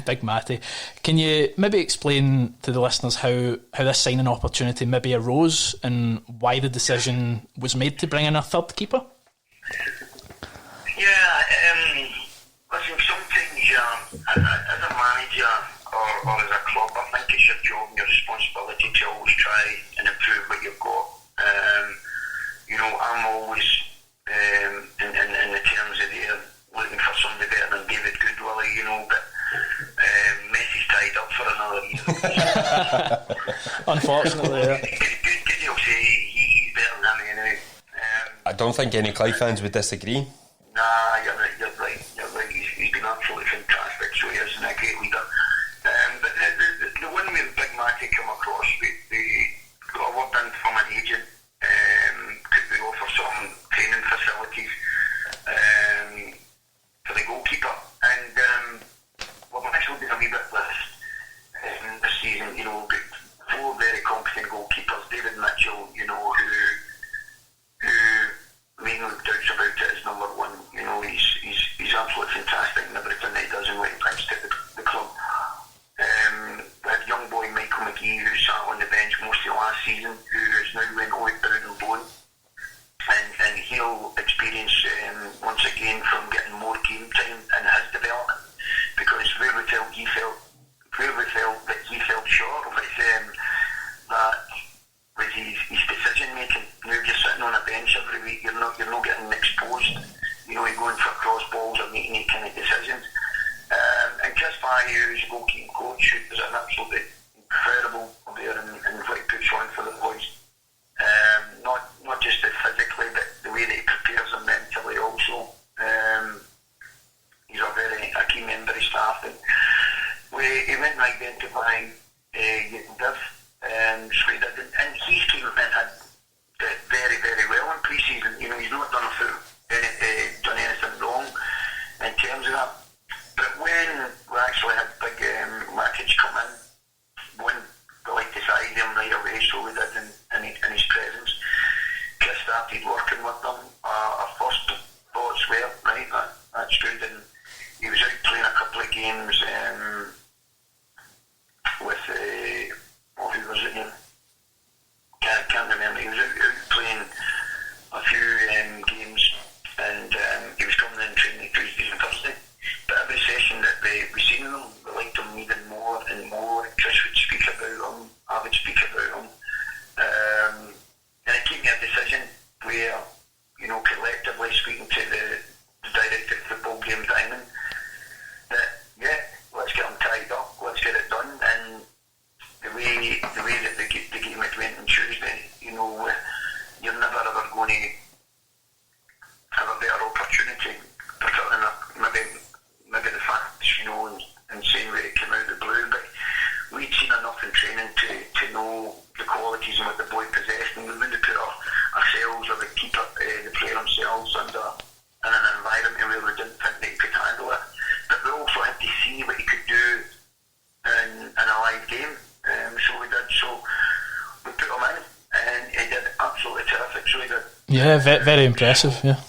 Speaker 3: Big Matty. Can you maybe explain to the listeners how this signing opportunity maybe arose and why the decision was made to bring in a third keeper?
Speaker 5: Listen, sometimes as a manager or as a club, I think it's your job and your responsibility to always try and improve what you've got. I'm always in the terms of looking for somebody better than David Goodwillie, but Messi's tied up for another year.
Speaker 3: Unfortunately, yeah.
Speaker 5: Good, you'll say he's better than him anyway.
Speaker 1: I don't think any Clyde fans would disagree.
Speaker 5: Nah, you're right. He's been absolutely fantastic, so he is a great leader. But the one with Big Matty come across, we got a word in from an agent. Could we offer some training facilities for the goalkeeper? And we've actually been a wee bit this season. We've got 4 very competent goalkeepers. David Mitchell, who we no doubts about it is number one. He's absolutely fantastic in everything that he does and when he brings to the club. We had young boy Michael McGee who sat on the bench most of last season, who has now went out and loan, and he'll experience once again from getting more game time in his development, because where we felt that he fell short of that was his decision making. You're just sitting on a bench every week, you're not getting exposed, you're going for cross balls or making any kind of decisions. And Chris Barry, who's a goalkeeping coach, who is an absolutely incredible player in what he puts on for the boys. Not just physically, but the way that he prepares them mentally also. He's a key member of staff. And he went right then to buy Div. So he did, and he's came in and did very, very well in pre-season. He's not done anything wrong in terms of that. But when we actually had big Matic come in, one, we like to size him right away, so we did in his presence. Chris started working with them. Our first thoughts were, right, that's good, and he was out playing a couple of games with who was it again? Can't remember. He was out playing a few games, and he was coming in training Tuesdays and Thursday. But every session that we seen him, we liked him even more and more. Chris would speak about him, I would speak about him. And it came to a decision where, collectively speaking to the director of the football game, Diamond, that, let's get him tied up, let's get it done. And the way that the game had went on Tuesday, you're never ever going to have a better opportunity, particularly maybe the facts, and saying where it came out of the blue, but we'd seen enough in training to know the qualities and what the boy possessed, and we wouldn't put ourselves or the keeper, the player themselves in an environment where we didn't think they could handle it. But we also had to see what he could do in a live game, so we did. So we put him in, and he did absolutely terrific. So he did.
Speaker 3: Yeah, very impressive. Yeah.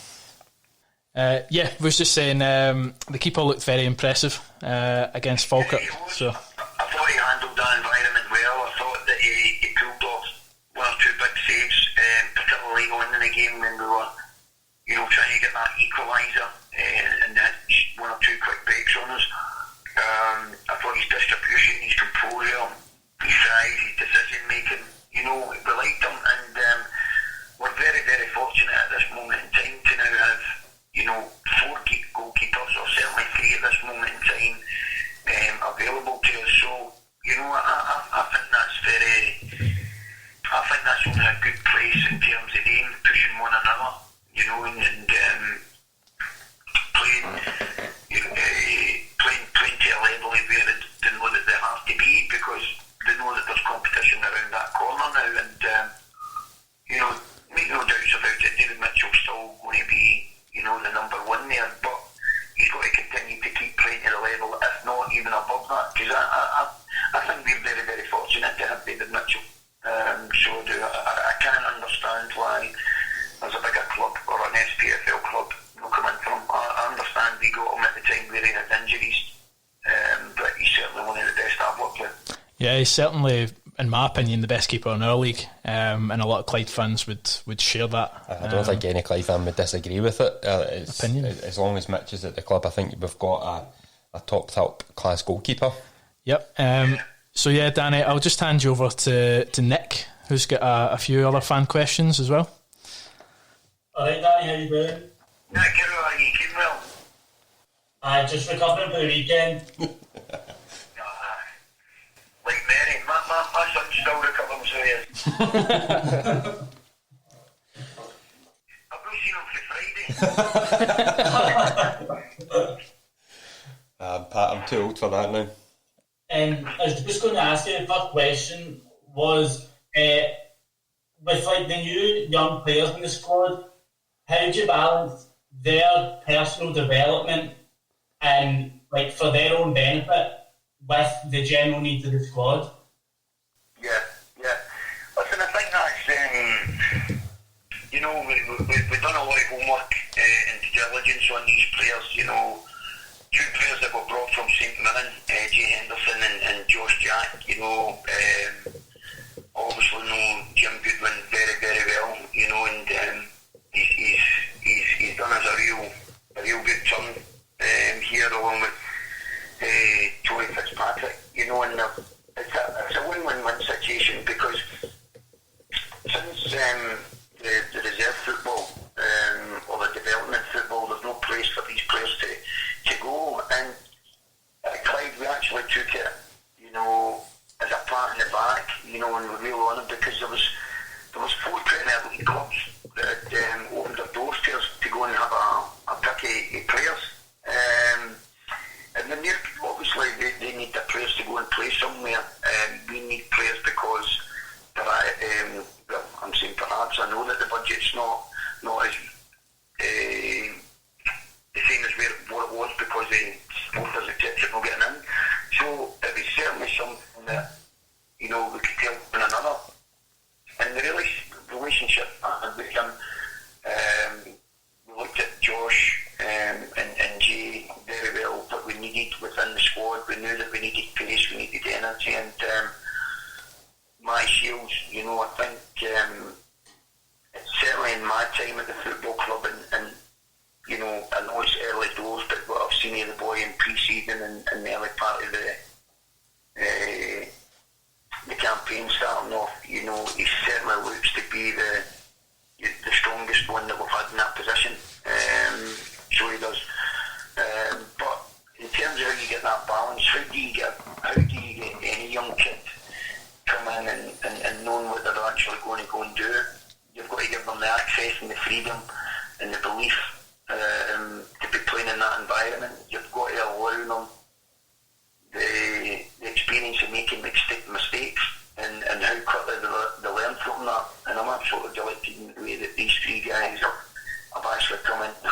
Speaker 3: Was just saying the keeper looked very impressive against Falkirk. So
Speaker 5: I thought he handled that environment well. I thought that he pulled off one or two big saves, particularly going in the game when we were, trying to get that equaliser and had one or two quick breaks on us. I thought his distribution, his composure, his size, his decision making, we liked him, and we're very, very fortunate at this moment in time to now have 4 goalkeepers, or certainly 3 at this moment in time, available to us. So I think that's only a good place in terms of them pushing one another, and playing to a level where they know that they have to be, because they know that there's competition around that corner now, and make no doubts about it, David Mitchell still why there's a bigger club or an SPFL club not come in for him. I understand we got him at the time where he had injuries, but he's certainly one of the best I've worked with.
Speaker 3: Yeah, he's certainly, in my opinion, the best keeper in our league, and a lot of Clyde fans would share that.
Speaker 1: I don't think any Clyde fan would disagree with it.
Speaker 3: Opinion.
Speaker 1: As long as Mitch is at the club, I think we've got a top class goalkeeper.
Speaker 3: Yep. So yeah, Danny, I'll just hand you over to Nick, who's got a few other fan questions as well.
Speaker 2: Alright, Danny, how you doing?
Speaker 5: Nick, how are you? Keeping well?
Speaker 2: I just recovering for the weekend.
Speaker 5: Like Mary, my son's still recovering, so he is. I've not seen him for Friday.
Speaker 1: Pat, I'm too old for that now.
Speaker 2: And I was just going to ask you, the first question was, with like the new young players in the squad, how do you balance their personal development and like for their own benefit with the general needs of the squad?
Speaker 5: Yeah. Listen, I think that's, we've done a lot of homework and due diligence on these players, two players that were brought from St Mirren, Jay Henderson and Josh Jack, obviously know Jim Goodwin very, very well, and he's done us a real good turn here along with Tony Fitzpatrick, and it's a win-win-win situation because since the reserve football or the development football, there's no place for these players to go, and at Clyde we actually took it, as a pat in the back, and we're real honoured because there was 4 Premier League clubs that had opened their doors to us to go and have a pick of players. And then obviously they need their players to go and play somewhere. We need players because I'm saying perhaps I know that the budget's not as the same as what it was because the supporters etc. not getting in. So it was certainly something that we could help one another. And the relationship I had with him, we looked at Josh and Jay very well, what we needed within the squad. We knew that we needed pace, we needed energy, and my shields, I think it's certainly in my time at the football club, and I know it's early doors, but what I've seen of the boy in pre-season and the early part of the campaign starting off, he certainly looks to be the strongest one that we've had in that position. So he does. But in terms of how you get that balance, how do you get any young kid come in and knowing what they're actually going to go and do? You've got to give them the access and the freedom and the belief to be playing in that environment. You've got to allow them the experience of making mistakes and how quickly they learn from that. And I'm absolutely delighted in the way that these 3 guys have actually come in and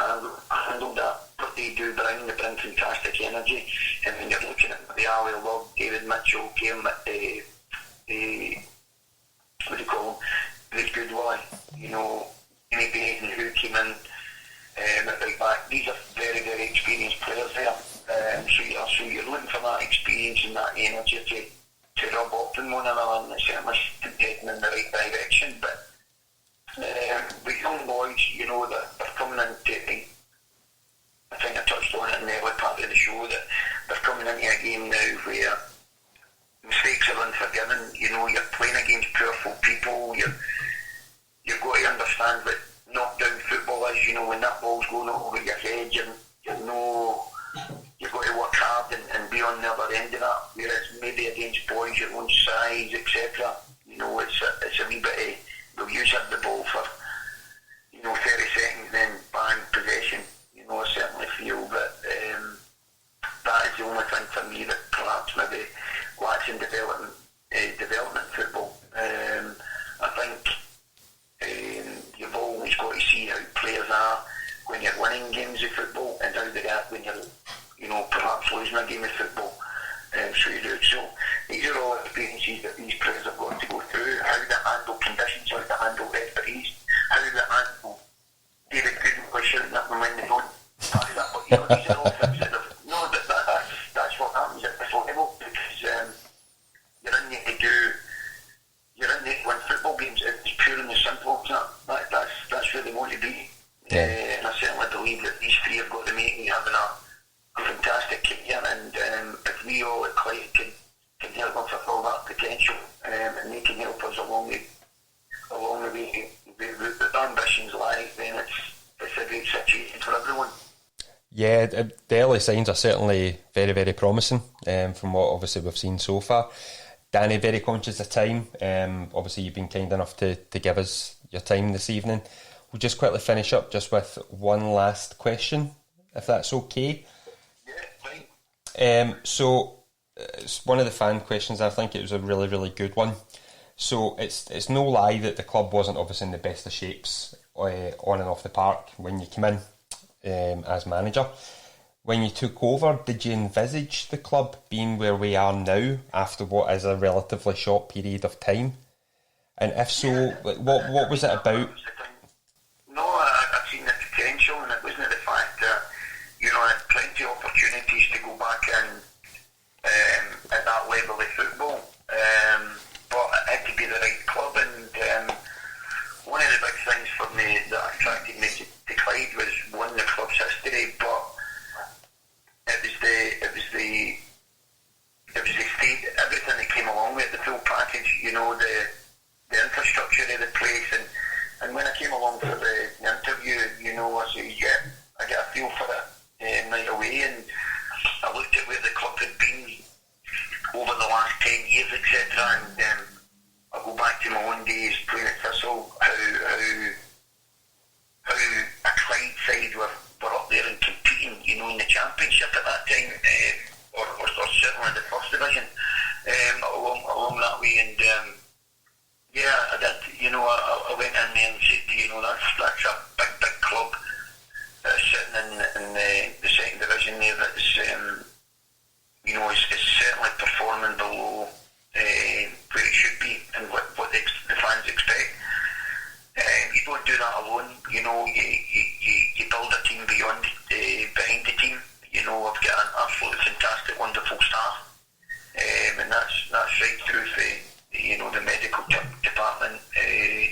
Speaker 5: handled that. What they do, they bring fantastic energy. And when you're looking at the Ali Love, David Mitchell, Kim, what do you call him? Good Goodwin, Kenny Baden, who came in at right back. These are very, very experienced players there. So you're looking for that experience and that energy to rub off on one another, and it's certainly heading in the right direction. But with young boys, that they're coming into, I think I touched on it in the early part of the show, that they're coming into a game now where mistakes are unforgiven. You're playing against powerful people. You've got to understand what knockdown football is. When that ball's going over your head, you've got to work hard and be on the other end of that. Whereas maybe against boys your own size, etc., it's a wee bit of, they'll use up the ball for 30 seconds, then bang, possession. I certainly feel that that is the only thing for me that perhaps maybe lacks in development football. I think you've always got to see how players are when you're winning games of football and how they react when you're perhaps losing a game of football. So these are all experiences that these players have got to go through, how to handle conditions, how to handle referees, You know, these are all things that have, no, but that's what happens at this level, because you're in there to do, you're in there to win football games. It's pure and simple. That's where they want to be. And I certainly believe that these three have got to make me having a fantastic career, and if we all at Clyde can help them fulfil that potential, and they can help us along the way where the ambitions lie, then it's a great situation for everyone.
Speaker 1: Yeah, the early signs are certainly very, very promising from what obviously we've seen so far. Danny, very conscious of time. Obviously, you've been kind enough to give us your time this evening. We'll just quickly finish up just with one last question, if that's okay.
Speaker 5: Yeah, fine.
Speaker 1: So, it's one of the fan questions. I think it was a really, really good one. So, it's no lie that the club wasn't obviously in the best of shapes on and off the park when you came in as manager. When you took over, did you envisage the club being where we are now after what is a relatively short period of time? And if so, what was it about?
Speaker 5: No, I've seen the potential, and it wasn't the fact that, you know, I had plenty of opportunities to go back in at that level of football, but it had to be the right club. And one of the big things for me that attracted me to Clyde was, one, the club's history, but it was the state, everything that came along with it, the full package. You know, the infrastructure of the place, and when I came along for the interview, you know, I said, I get a feel for it right away, and I looked at where the club had been over the last 10 years, etc., and I go back to my own days playing at Thistle, how a Clyde side were up there and competing, you know, in the championship at that time, or certainly the first division, along that way, and I did, you know, I went in there and said, you know, that's a big club sitting in the second division there that's, you know, is certainly performing below where it should be and what the fans expect. You don't do that alone, you know, you build a team behind the team. You know, I've got an absolutely fantastic, wonderful staff, and that's right through you know, the medical department, the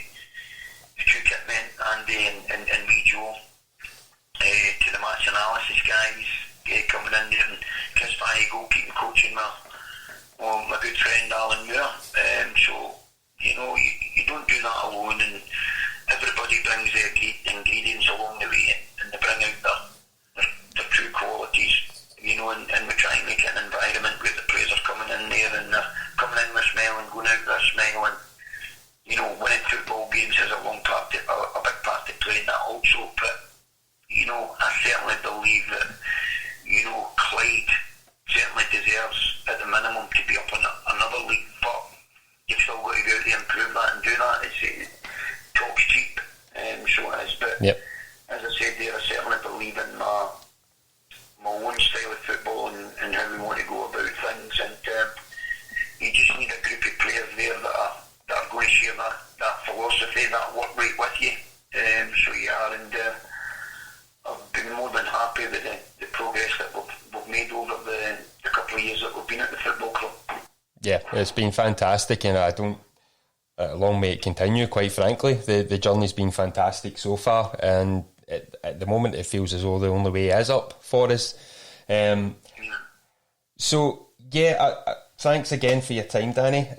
Speaker 5: two kit men, Andy and me, Joe, to the match analysis guys coming in there, and Chris By goalkeeping coaching my good friend Alan Moore. So, you know, you don't do that alone, and everybody brings their ingredients along the way, and they bring out their true qualities, you know, and we try and make it an environment where the players are coming in there and they're coming in with a smile and going out with a smile, and, you know, winning football games is a big part to playing that also. But, you know, I certainly believe that, you know, Clyde certainly deserves at the minimum to be up in another league, but you've still got to go out there and prove that and do that. Talk's cheap, so it is, but as I said there, I certainly believe in my own style of football and how we want to go about things, and you just need a group of players there that are going to share that philosophy, that work rate with you. So you are, and I've been more than happy with the progress that we've made over the couple of years that we've been at the football club. Yeah,
Speaker 1: it's been fantastic, and I don't. Long may it continue, quite frankly. The journey's been fantastic so far, and at the moment it feels as though the only way is up for us. So, thanks again for your time, Danny.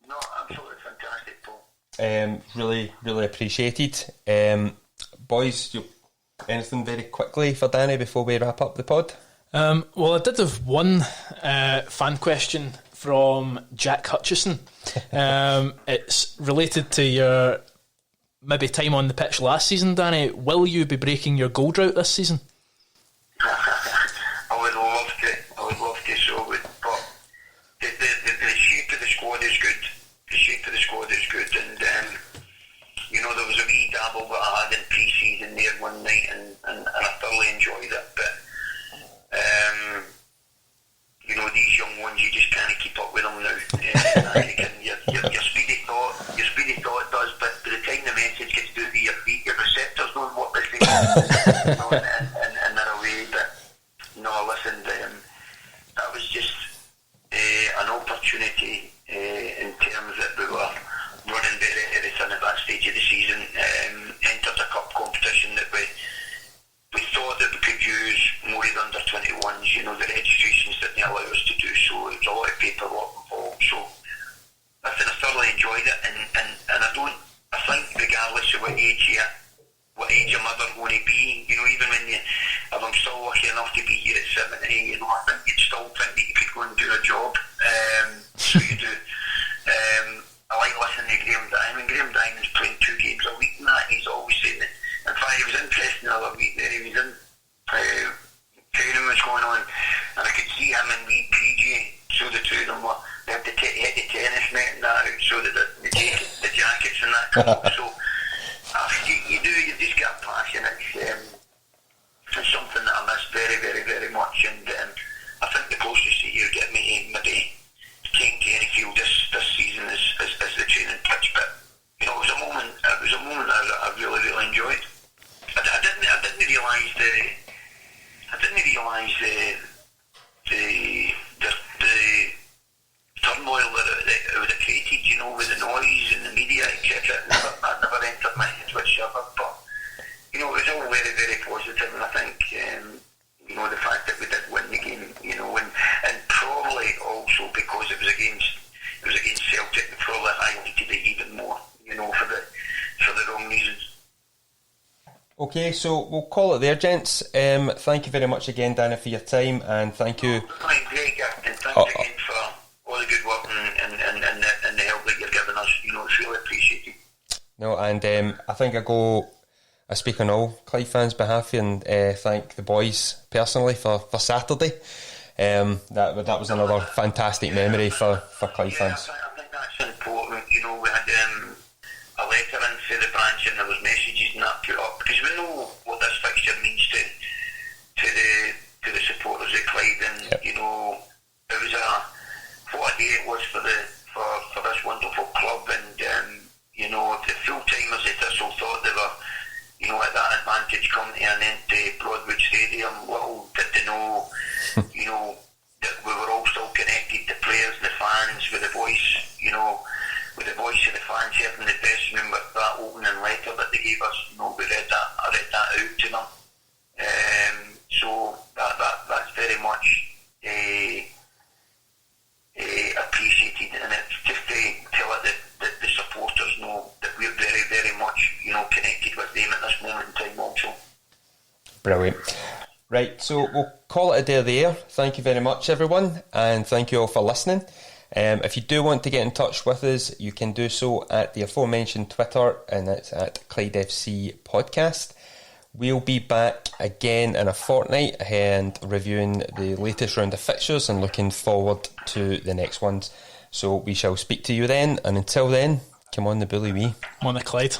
Speaker 5: No, absolutely fantastic, Paul.
Speaker 1: Really, really appreciated. Boys, anything very quickly for Danny before we wrap up the pod?
Speaker 3: Well, I did have one fan question from Jack Hutchison. It's related to your maybe time on the pitch last season, Danny. Will you be breaking your goal drought this season?
Speaker 5: I would love to, so I would, but the shape of the squad is good. And you know, there was a wee dabble that I had in pre-season there one night, and I thoroughly enjoyed it, but you know, these young ones, you just can't keep up with them now. Your speedy thought does, but by the time the message gets through to your feet, your receptors don't work the same, you know, and they're away. enough to be here at 70, you know, I think you'd still think that you could go and do a job. So you do. I like listening to Graham Diamond. Graham Diamond's playing 2 games a week and that, he's always saying that. In fact, he was interesting the other week there, he was in training was going on, and I could see him and wee PJ, so the two of them were, they had the tennis net and that out so that the jackets and that come up. So you just get a passion. It's something that I miss very, very, very much, and I think the closest that you get me maybe King Kennyfield this season is the training pitch, but you know, it was a moment I really, really enjoyed. I didn't realise the turmoil that it would have created, you know, with the noise and the media, etc. That never entered my head whatsoever, but you know, it was all very, very positive, and I think you know, the fact that we did win the game, you know, and probably also because it was against Celtic, we probably highlighted it even more, you know, for the wrong reasons.
Speaker 1: Okay, so we'll call it there, gents. Thank you very much again, Danny, for your time, and thank you.
Speaker 5: Great, and thanks again for all the good work and the help that you're giving us. You know, it's really appreciated.
Speaker 1: No, and I speak on all Clyde fans' behalf and thank the boys personally for Saturday. That was another fantastic memory for Clyde fans.
Speaker 5: I think that's important. You know, we had a letter in for the branch and there was messages and that put up, because we know what this fixture means to the supporters of Clyde, and yep. You know, it was what a day it was for this wonderful club, and you know, the full timers at Thistle thought they were, you know, at that advantage coming to an empty Broadwood Stadium. Little did they know, you know, that we were all still connected, the players, the fans, with the voice, you know, with the voice of the fans here in the dressing room, with that opening letter that they gave us. You know, I read that out to them. So that's very much appreciated, and it's just to let the supporters know that we're very, very much, you know, connected with them at this moment in time also.
Speaker 1: Brilliant. Right, so we'll call it a day there. Thank you very much, everyone, and thank you all for listening. If you do want to get in touch with us, you can do so at the aforementioned Twitter, and it's at Clyde FC Podcast. We'll be back again in a fortnight and reviewing the latest round of fixtures and looking forward to the next ones. So we shall speak to you then, and until then, come on the bully wee.
Speaker 3: Come on the Clyde.